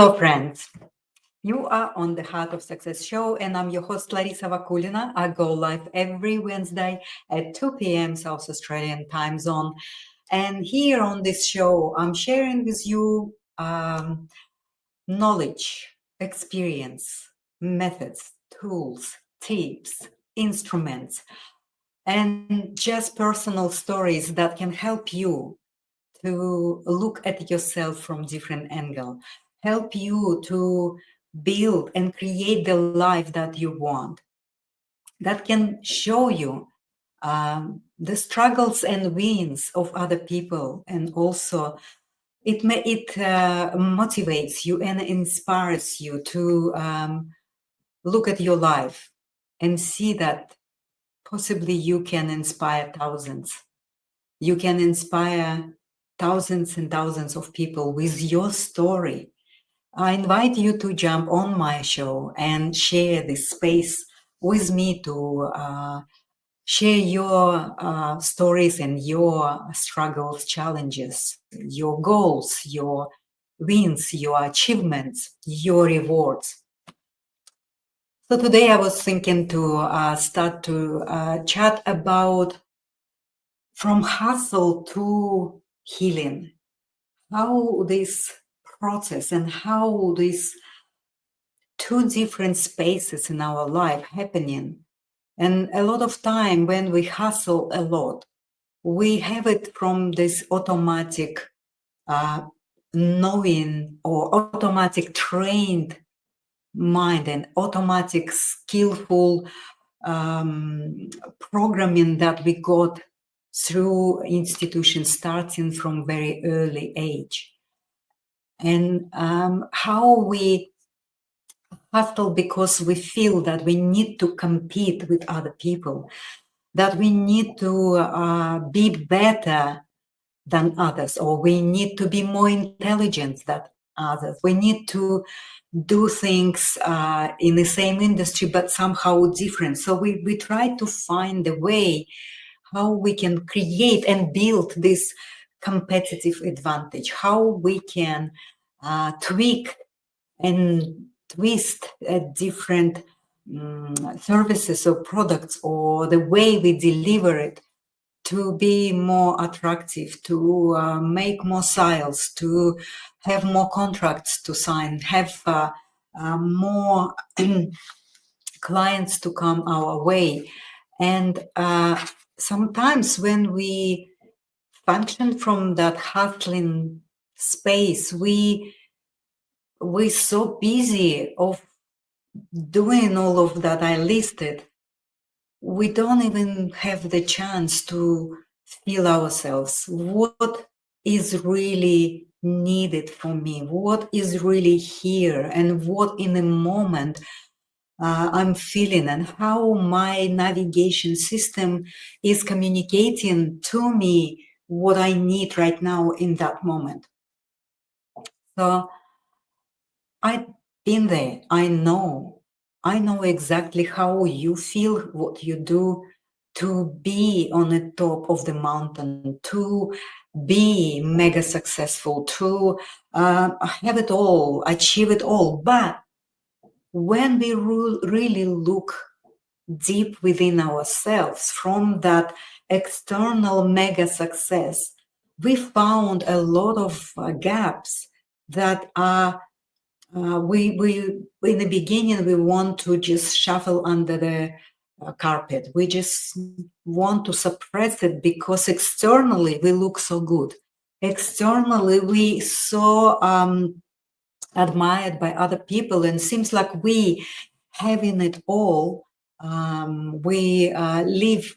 Hello, friends. You are on the Heart of Success show, and I'm your host, Larisa Vakulina. I go live every Wednesday at 2 p.m. South Australian time zone. And here on this show, I'm sharing with you knowledge, experience, methods, tools, tips, instruments, and just personal stories that can help you to look at yourself from different angle, help you to build and create the life that you want, that can show you the struggles and wins of other people, and also it motivates you and inspires you to look at your life and see that possibly you can inspire thousands. You can inspire thousands and thousands of people with your story. I invite you to jump on my show and share this space with me to share your stories and your struggles, challenges, your goals, your wins, your achievements, your rewards. So today I was thinking to start to chat about from hustle to healing, how this process and how these two different spaces in our life happening. And a lot of time when we hustle a lot, we have it from this automatic knowing or automatic trained mind and automatic skillful programming that we got through institutions starting from very early age. And how we hustle because we feel that we need to compete with other people, that we need to be better than others, or we need to be more intelligent than others. We need to do things in the same industry, but somehow different. So we try to find a way how we can create and build this competitive advantage, how we can tweak and twist different services or products or the way we deliver it to be more attractive, to make more sales, to have more contracts to sign, have more clients to come our way. And sometimes when we function from that hustling space, we're so busy of doing all of that I listed, we don't even have the chance to feel ourselves. What is really needed for me? What is really here? And what in the moment I'm feeling, and how my navigation system is communicating to me what I need right now in that moment. So I've been there. I know exactly how you feel, what you do to be on the top of the mountain, to be mega successful, to have it all, achieve it all. But when we really look deep within ourselves from that external mega success, we found a lot of gaps that are we in the beginning we want to just shuffle under the carpet. We just want to suppress it because externally we look so good. Externally we so admired by other people, and seems like we having it all. We live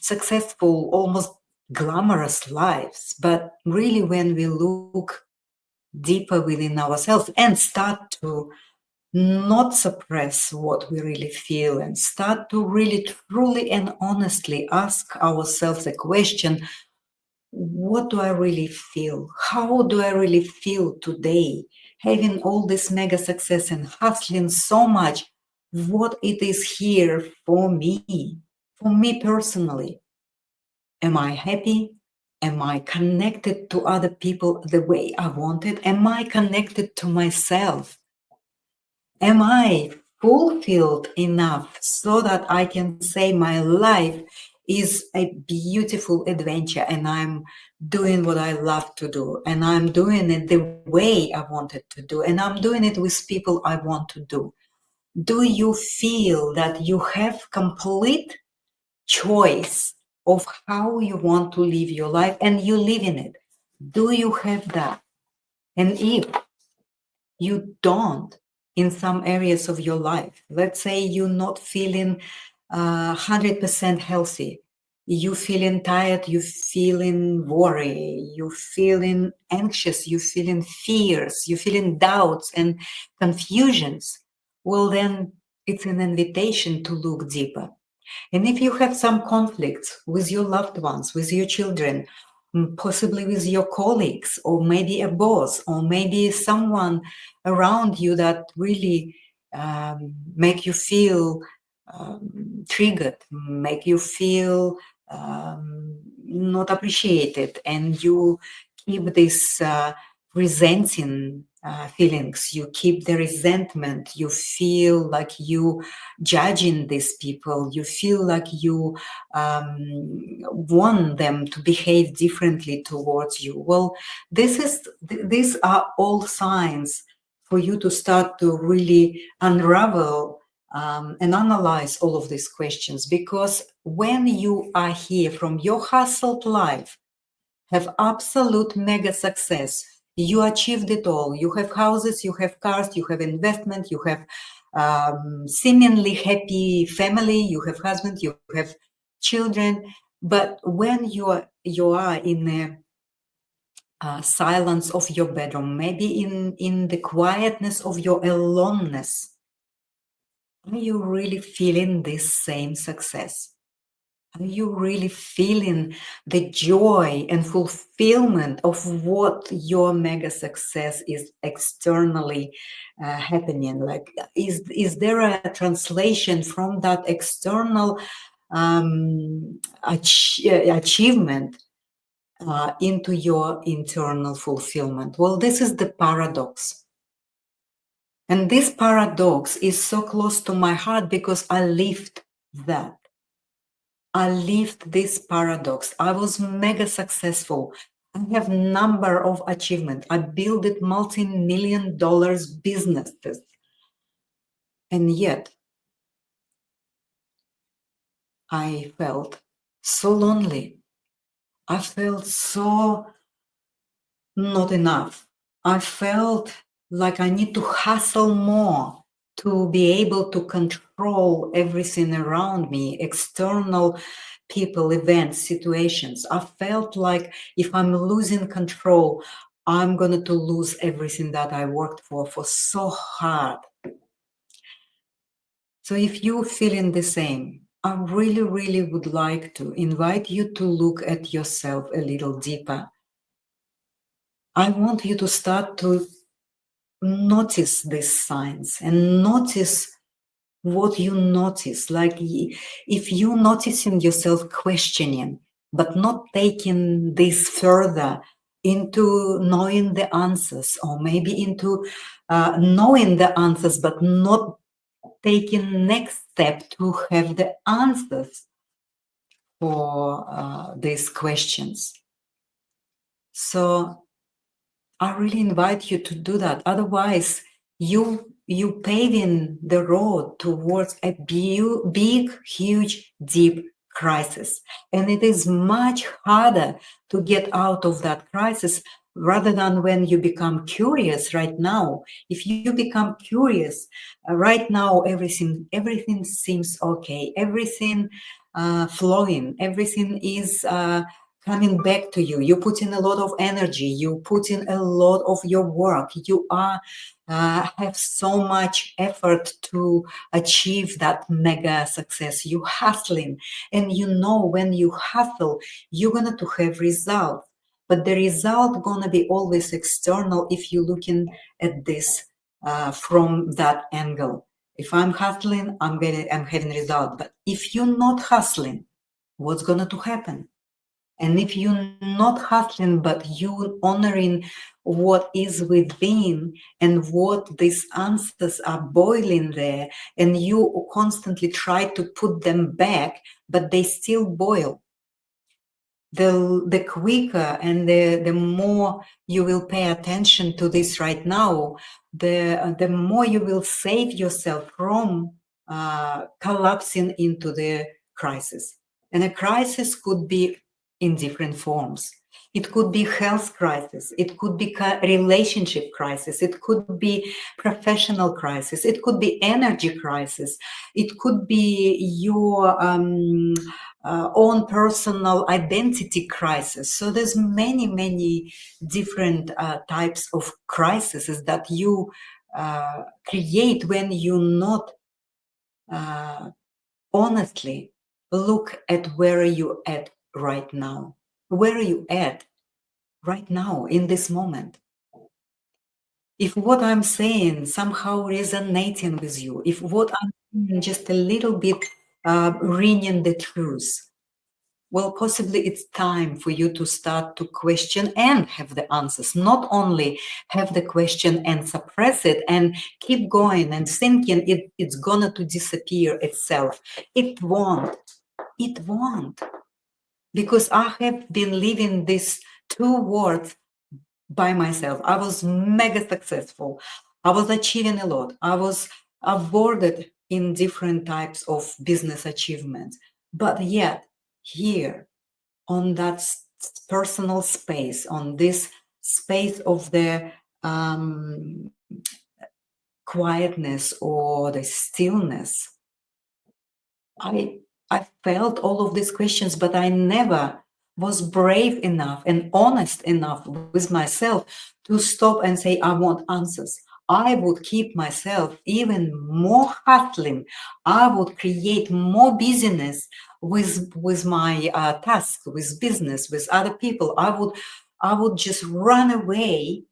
successful, almost glamorous lives, but really when we look deeper within ourselves and start to not suppress what we really feel and start to really truly and honestly ask ourselves a question: what do I really feel? How do I really feel today? Having all this mega success and hustling so much, what it is here for me personally. Am I happy? Am I connected to other people the way I wanted? Am I connected to myself? Am I fulfilled enough so that I can say my life is a beautiful adventure and I'm doing what I love to do and I'm doing it the way I wanted to do and I'm doing it with people I want to do? Do you feel that you have complete choice of how you want to live your life and you live in it? Do you have that? And if you don't in some areas of your life, let's say you're not feeling 100% healthy, you feeling tired, you feeling worry, you feeling anxious, you feeling fears, you feeling doubts and confusions, well then it's an invitation to look deeper. And if you have some conflicts with your loved ones, with your children, possibly with your colleagues, or maybe a boss, or maybe someone around you that really make you feel triggered, make you feel not appreciated, and you keep this resenting feelings, you keep the resentment, you feel like you judging these people, you feel like you want them to behave differently towards you. Well, these are all signs for you to start to really unravel and analyze all of these questions, because when you are here from your hustled life, have absolute mega success, you achieved it all, you have houses, you have cars, you have investment, you have seemingly happy family, you have husband, you have children, but when you are in a silence of your bedroom, maybe in the quietness of your aloneness, are you really feeling this same success? Are you really feeling the joy and fulfillment of what your mega success is externally happening? Like, is there a translation from that external achievement into your internal fulfillment? Well, this is the paradox. And this paradox is so close to my heart because I lived that. I lived this paradox. I was mega successful. I have number of achievements. I built multi-million dollars businesses. And yet I felt so lonely. I felt so not enough. I felt like I need to hustle more to be able to control everything around me, external people, events, situations. I felt like if I'm losing control, I'm going to lose everything that I worked for so hard. So if you're feeling the same, I really, really would like to invite you to look at yourself a little deeper. I want you to start to notice these signs and notice what you notice. Like if you're noticing yourself questioning, but not taking this further into knowing the answers, or maybe into knowing the answers, but not taking next step to have the answers for these questions. So I really invite you to do that. Otherwise, you paving the road towards a big, huge, deep crisis. And it is much harder to get out of that crisis rather than when you become curious right now. If you become curious right now, everything seems okay. Everything flowing. Everything is coming back to you. You put in a lot of energy. You put in a lot of your work. You have so much effort to achieve that mega success. You hustling, and you know when you hustle, you're gonna to have results. But the result gonna be always external if you're looking at this from that angle. If I'm hustling, I'm having result. But if you're not hustling, what's gonna to happen? And if you're not hustling, but you honoring what is within and what these answers are boiling there, and you constantly try to put them back, but they still boil, the quicker and the more you will pay attention to this right now, the more you will save yourself from collapsing into the crisis. And a crisis could be in different forms. It could be health crisis. It could be relationship crisis. It could be professional crisis. It could be energy crisis. It could be your own personal identity crisis. So there's many different types of crises that you create when you not honestly look at where you at right now. Where are you at right now in this moment? If what I'm saying somehow resonating with you, if what I'm saying just a little bit ringing the truth, well, possibly it's time for you to start to question and have the answers, not only have the question and suppress it and keep going and thinking it's gonna to disappear itself. It won't. It won't. Because I have been living these two words by myself. I was mega successful. I was achieving a lot. I was awarded in different types of business achievements. But yet, here, on that personal space, on this space of the quietness or the stillness, I felt all of these questions, but I never was brave enough and honest enough with myself to stop and say, I want answers. I would keep myself even more hustling. I would create more business with my tasks, with business, with other people. I would just run away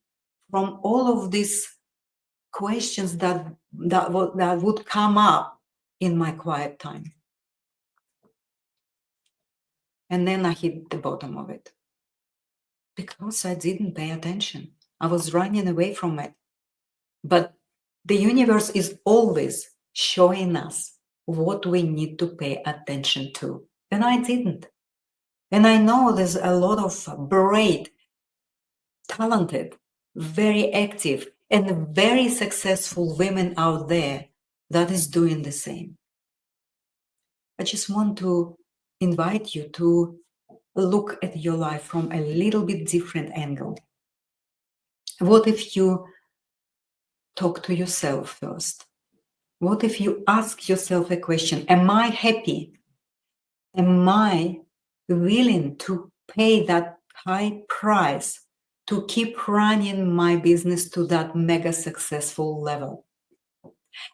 from all of these questions that would come up in my quiet time. And then I hit the bottom of it because I didn't pay attention. I was running away from it. But the universe is always showing us what we need to pay attention to. And I didn't. And I know there's a lot of bright, talented, very active, and very successful women out there that is doing the same. I just want to invite you to look at your life from a little bit different angle. What if you talk to yourself first? What if you ask yourself a question? Am I happy? Am I willing to pay that high price to keep running my business to that mega successful level?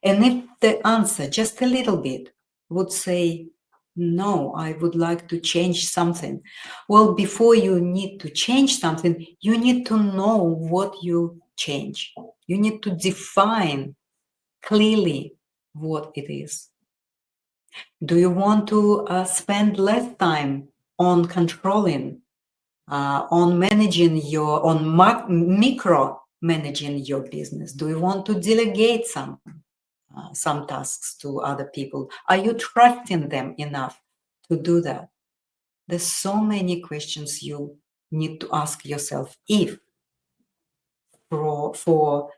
And if the answer, just a little bit, would say, no, I would like to change something. Well, before you need to change something, you need to know what you change. You need to define clearly what it is. Do you want to spend less time on controlling, on managing on micro managing your business? Do you want to delegate some tasks to other people? Are you trusting them enough to do that? There's so many questions you need to ask yourself if for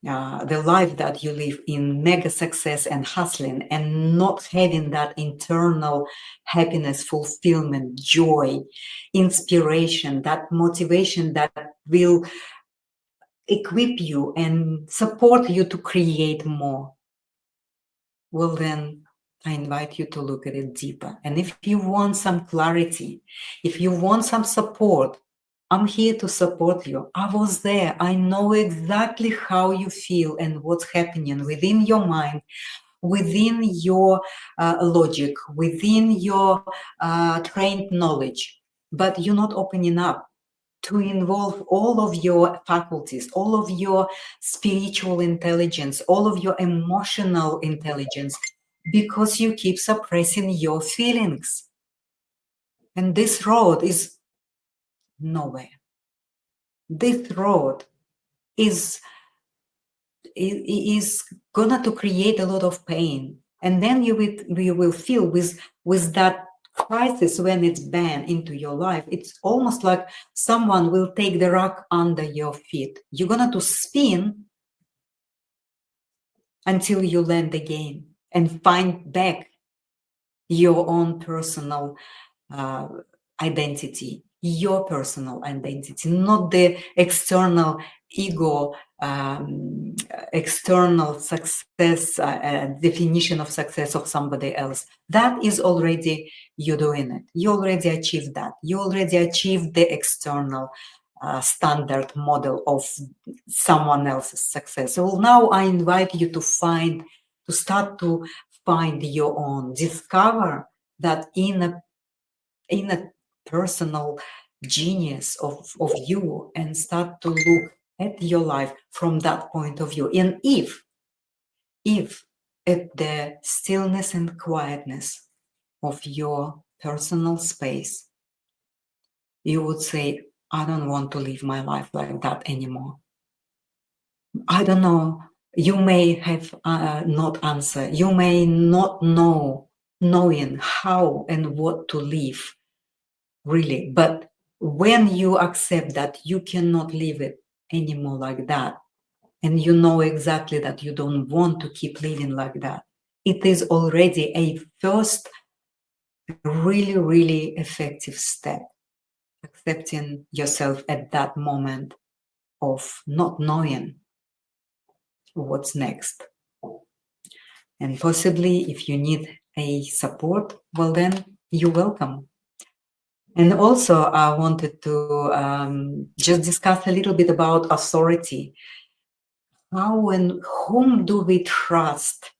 the life that you live in mega success and hustling and not having that internal happiness, fulfillment, joy, inspiration, that motivation that will equip you and support you to create more. Well, then I invite you to look at it deeper. And if you want some clarity, if you want some support, I'm here to support you. I was there. I know exactly how you feel and what's happening within your mind, within your logic, within your trained knowledge. But you're not opening up to involve all of your faculties, all of your spiritual intelligence, all of your emotional intelligence, because you keep suppressing your feelings. And this road is nowhere. This road is gonna to create a lot of pain, and then you will feel with that crisis when it's banned into your life. It's almost like someone will take the rock under your feet. You're gonna to spin until you land again and find back your own personal identity, your personal identity, not the external ego, external success, definition of success of somebody else. That is already you doing it. You already achieved that. You already achieved the external standard model of someone else's success. So now I invite you to start to find your own, discover that in a personal genius of you, and start to look at your life from that point of view. And if at the stillness and quietness of your personal space, you would say, I don't want to live my life like that anymore. I don't know. You may have not answer. You may not knowing how and what to live, really. But when you accept that you cannot live it anymore like that, and you know exactly that you don't want to keep living like that, it is already a first really, really effective step. Accepting yourself at that moment of not knowing what's next. And possibly if you need a support, well, then you're welcome. And also I wanted to just discuss a little bit about authority. How and whom do we trust?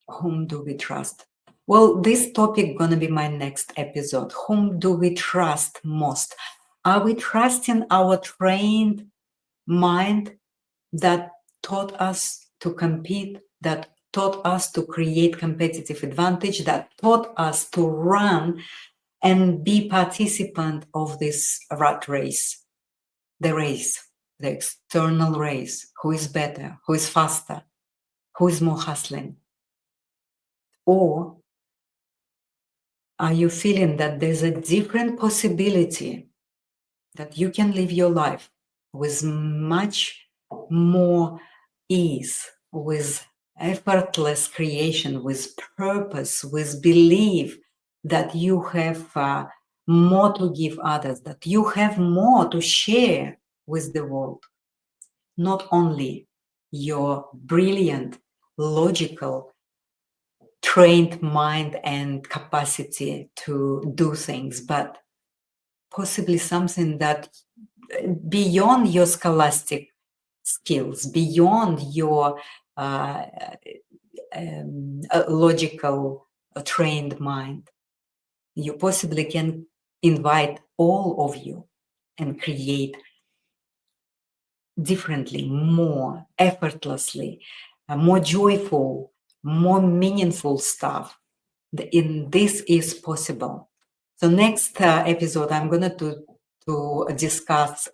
Whom do we trust? Well, this topic gonna be my next episode. Whom do we trust most? Are we trusting our trained mind that taught us to compete, that taught us to create competitive advantage, that taught us to run and be participant of this rat race, the external race, who is better, who is faster, who is more hustling? Or are you feeling that there's a different possibility that you can live your life with much more ease, with effortless creation, with purpose, with belief that you have more to give others, that you have more to share with the world? Not only your brilliant, logical, trained mind and capacity to do things, but possibly something that beyond your scholastic skills, beyond your logical trained mind. You possibly can invite all of you and create differently, more effortlessly, more joyful, more meaningful stuff. This is possible. So next episode, I'm going to discuss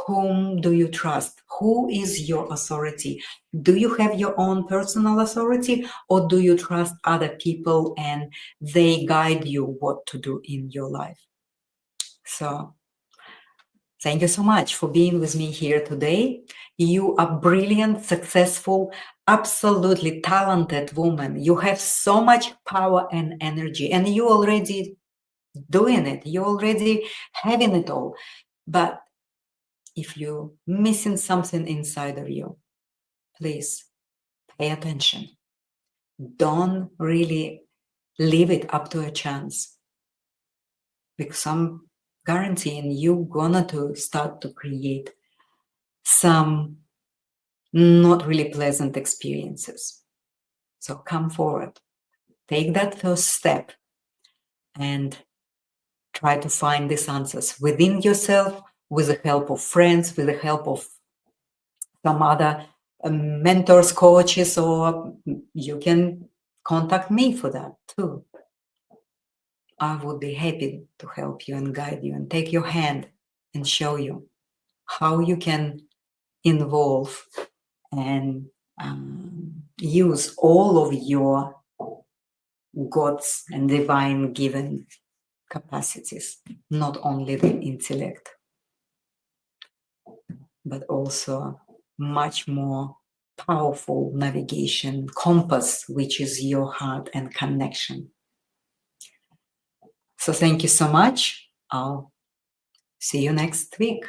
whom do you trust? Who is your authority? Do you have your own personal authority, or do you trust other people and they guide you what to do in your life? So thank you so much for being with me here today. You are brilliant, successful, absolutely talented woman. You have so much power and energy, and you already doing it. You already having it all. But if you're missing something inside of you, please pay attention. Don't really leave it up to a chance, because I'm guaranteeing you're gonna to start to create some not really pleasant experiences. So come forward, take that first step, and try to find these answers within yourself, with the help of friends, with the help of some other mentors, coaches, or you can contact me for that too. I would be happy to help you and guide you and take your hand and show you how you can involve and use all of your God's and divine given capacities, not only the intellect, but also much more powerful navigation compass, which is your heart and connection. So thank you so much. I'll see you next week.